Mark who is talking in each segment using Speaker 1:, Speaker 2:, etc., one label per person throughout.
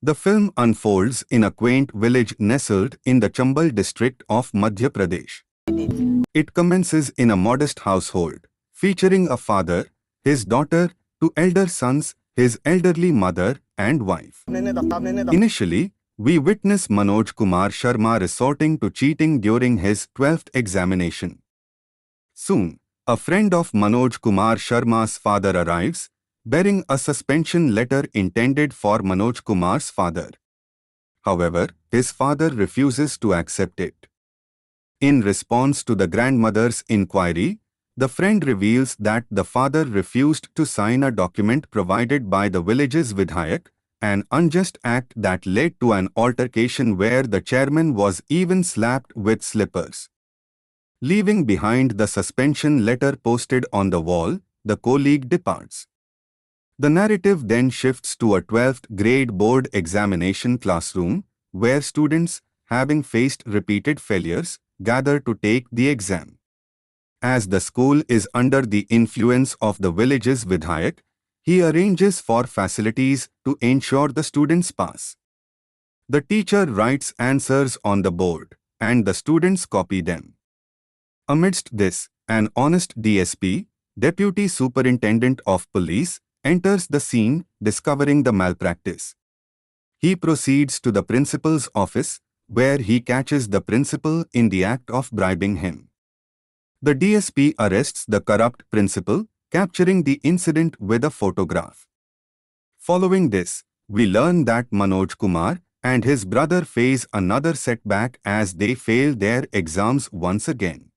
Speaker 1: The film unfolds in a quaint village nestled in the Chambal district of Madhya Pradesh. It commences in a modest household, featuring a father, his daughter, two elder sons, his elderly mother and wife. Initially, we witness Manoj Kumar Sharma resorting to cheating during his 12th examination. Soon, a friend of Manoj Kumar Sharma's father arrives, bearing a suspension letter intended for Manoj Kumar's father. However, his father refuses to accept it. In response to the grandmother's inquiry, the friend reveals that the father refused to sign a document provided by the village's vidhayak, an unjust act that led to an altercation where the chairman was even slapped with slippers. Leaving behind the suspension letter posted on the wall, the colleague departs. The narrative then shifts to a 12th grade board examination classroom, where students, having faced repeated failures, gather to take the exam. As the school is under the influence of the village's vidhayak, he arranges for facilities to ensure the students pass. The teacher writes answers on the board, and the students copy them. Amidst this, an honest DSP, Deputy Superintendent of Police, enters the scene, discovering the malpractice. He proceeds to the principal's office, where he catches the principal in the act of bribing him. The DSP arrests the corrupt principal, capturing the incident with a photograph. Following this, we learn that Manoj Kumar and his brother face another setback as they fail their exams once again.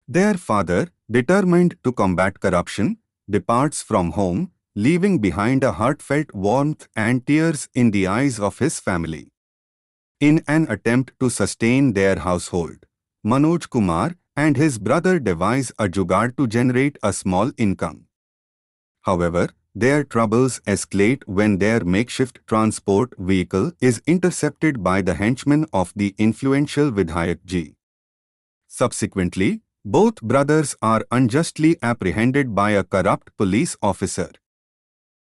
Speaker 1: Their father, determined to combat corruption, departs from home, leaving behind a heartfelt warmth and tears in the eyes of his family. In an attempt to sustain their household, Manoj Kumar and his brother devise a jugaad to generate a small income. However, their troubles escalate when their makeshift transport vehicle is intercepted by the henchmen of the influential Vidhayak ji. Subsequently, both brothers are unjustly apprehended by a corrupt police officer.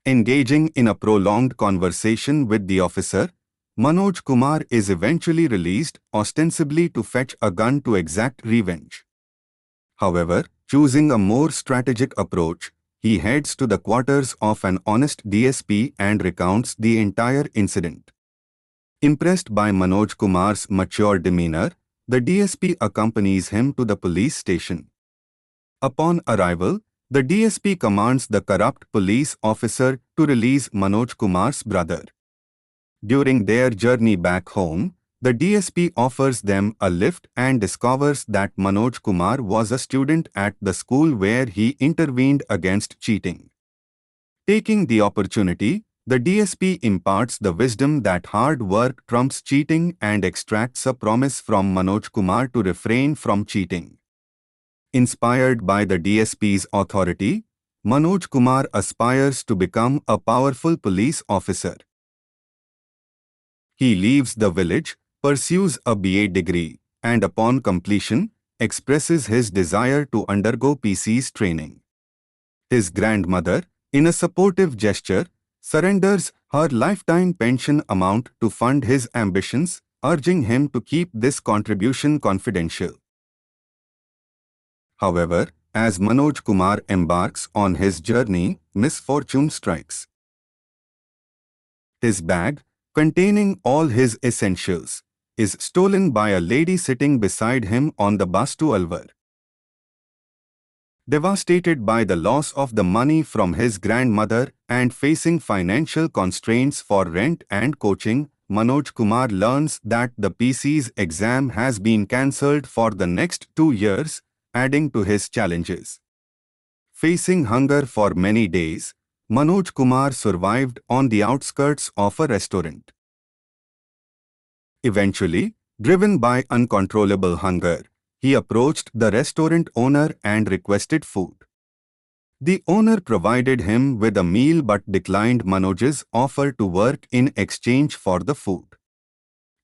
Speaker 1: Engaging in a prolonged conversation with the officer, Manoj Kumar is eventually released, ostensibly to fetch a gun to exact revenge. However, choosing a more strategic approach, he heads to the quarters of an honest DSP and recounts the entire incident. Impressed by Manoj Kumar's mature demeanor, the DSP accompanies him to the police station. Upon arrival, the DSP commands the corrupt police officer to release Manoj Kumar's brother. During their journey back home, the DSP offers them a lift and discovers that Manoj Kumar was a student at the school where he intervened against cheating. Taking the opportunity, the DSP imparts the wisdom that hard work trumps cheating and extracts a promise from Manoj Kumar to refrain from cheating. Inspired by the DSP's authority, Manoj Kumar aspires to become a powerful police officer. He leaves the village, pursues a BA degree, and upon completion, expresses his desire to undergo PC's training. His grandmother, in a supportive gesture, surrenders her lifetime pension amount to fund his ambitions, urging him to keep this contribution confidential. However, as Manoj Kumar embarks on his journey, misfortune strikes. His bag, containing all his essentials, is stolen by a lady sitting beside him on the bus to Alwar. Devastated by the loss of the money from his grandmother and facing financial constraints for rent and coaching, Manoj Kumar learns that the PC's exam has been cancelled for the next 2 years, adding to his challenges. Facing hunger for many days, Manoj Kumar survived on the outskirts of a restaurant. Eventually, driven by uncontrollable hunger, he approached the restaurant owner and requested food. The owner provided him with a meal but declined Manoj's offer to work in exchange for the food.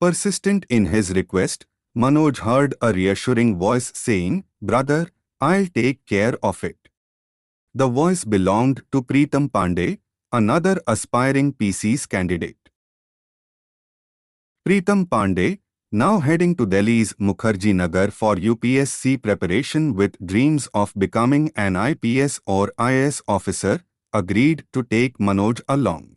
Speaker 1: Persistent in his request, Manoj heard a reassuring voice saying, "Brother, I'll take care of it." The voice belonged to Preetam Pandey, another aspiring PC's candidate. Pritam Pandey, now heading to Delhi's Mukherjee Nagar for UPSC preparation with dreams of becoming an IPS or IAS officer, agreed to take Manoj along.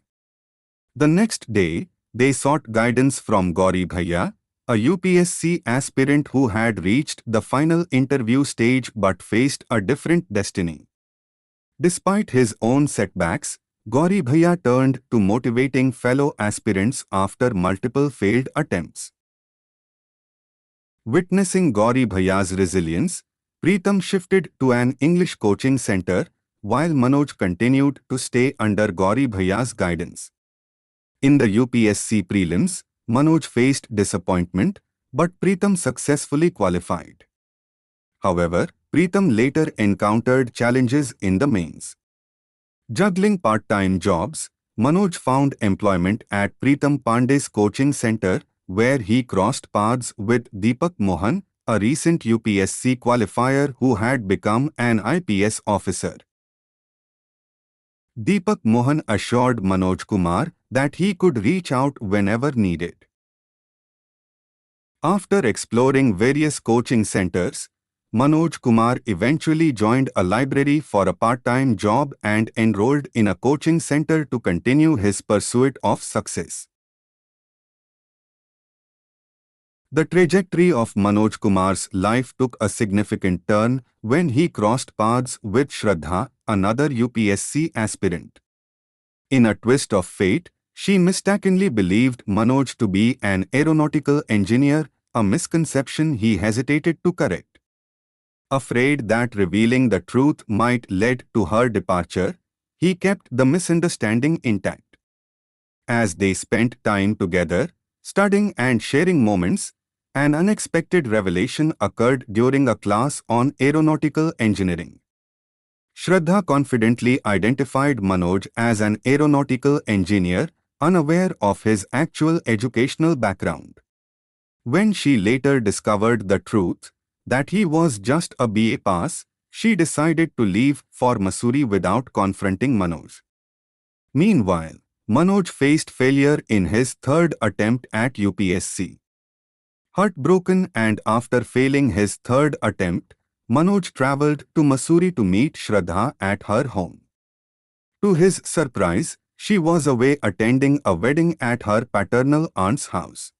Speaker 1: The next day, they sought guidance from Gauri Bhaiya, a UPSC aspirant who had reached the final interview stage but faced a different destiny. Despite his own setbacks, Gauri Bhaiya turned to motivating fellow aspirants after multiple failed attempts. Witnessing Gauri Bhaiya's resilience, Pritam shifted to an English coaching center, while Manoj continued to stay under Gauri Bhaiya's guidance. In the UPSC prelims, Manoj faced disappointment, but Pritam successfully qualified. However, Pritam later encountered challenges in the mains. Juggling part-time jobs, Manoj found employment at Pritam Pandey's coaching center, where he crossed paths with Deepak Mohan, a recent UPSC qualifier who had become an IPS officer. Deepak Mohan assured Manoj Kumar that he could reach out whenever needed. After exploring various coaching centers, Manoj Kumar eventually joined a library for a part-time job and enrolled in a coaching center to continue his pursuit of success. The trajectory of Manoj Kumar's life took a significant turn when he crossed paths with Shraddha, another UPSC aspirant. In a twist of fate, she mistakenly believed Manoj to be an aeronautical engineer, a misconception he hesitated to correct. Afraid that revealing the truth might lead to her departure, he kept the misunderstanding intact. As they spent time together, studying and sharing moments, an unexpected revelation occurred during a class on aeronautical engineering. Shraddha confidently identified Manoj as an aeronautical engineer, unaware of his actual educational background. When she later discovered the truth, that he was just a BA pass, she decided to leave for Mussoorie without confronting Manoj. Meanwhile, Manoj faced failure in his third attempt at UPSC. Heartbroken and after failing his third attempt, Manoj travelled to Mussoorie to meet Shraddha at her home. To his surprise, she was away attending a wedding at her paternal aunt's house.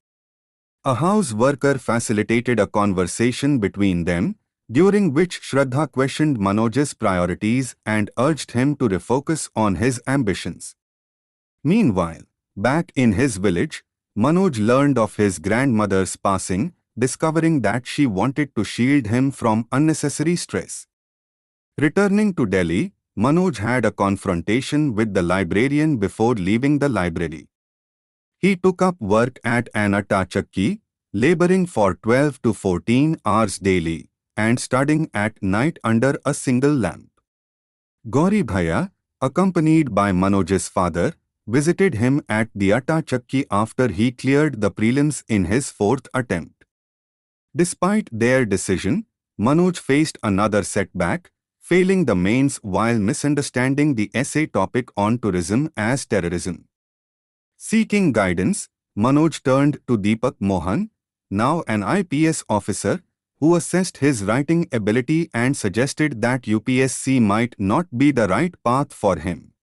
Speaker 1: A house worker facilitated a conversation between them, during which Shraddha questioned Manoj's priorities and urged him to refocus on his ambitions. Meanwhile, back in his village, Manoj learned of his grandmother's passing, discovering that she wanted to shield him from unnecessary stress. Returning to Delhi, Manoj had a confrontation with the librarian before leaving the library. He took up work at an atta chakki, laboring for 12 to 14 hours daily, and studying at night under a single lamp. Gauri Bhaiya, accompanied by Manoj's father, visited him at the atta chakki after he cleared the prelims in his fourth attempt. Despite their decision, Manoj faced another setback, failing the mains while misunderstanding the essay topic on tourism as terrorism. Seeking guidance, Manoj turned to Deepak Mohan, now an IPS officer, who assessed his writing ability and suggested that UPSC might not be the right path for him.